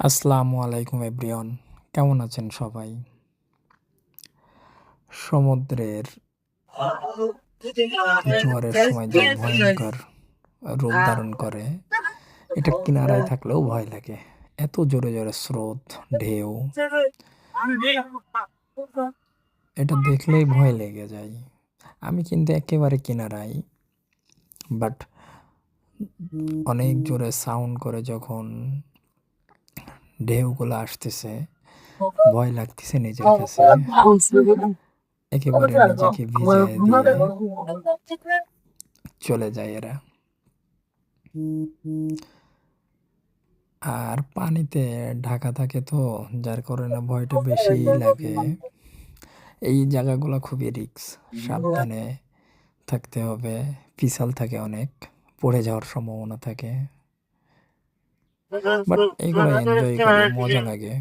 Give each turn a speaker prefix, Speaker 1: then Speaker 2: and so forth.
Speaker 1: আসসালামু আলাইকুম এভরিওয়ান, কেমন আছেন সবাই? সমুদ্রের জোয়ারের সময় যে ভয়ঙ্কর রূপ ধারণ করে, এটা কিনারায় থাকলেও ভয় লাগে। এত জোরে জোরে স্রোত, ঢেউ, এটা দেখলেই ভয় লেগে যায়। আমি কিন্তু একেবারে কিনারায়, বাট অনেক জোরে সাউন্ড করে যখন ঢেউগুলো আসতেছে, ভয় লাগতেছে নিজের কাছে। একেবারে নিজেকে ভিজায় দিয়ে চলে যায় এরা। আর পানিতে ঢাকা থাকে তো, যার কারণে ভয়টা বেশিই লাগে। এই জায়গাগুলো খুবই রিস্ক, সাবধানে থাকতে হবে। পিছল থাকে অনেক, পড়ে যাওয়ার সম্ভাবনা থাকে। বাট এগুলো এনজয় করি, মজা লাগে।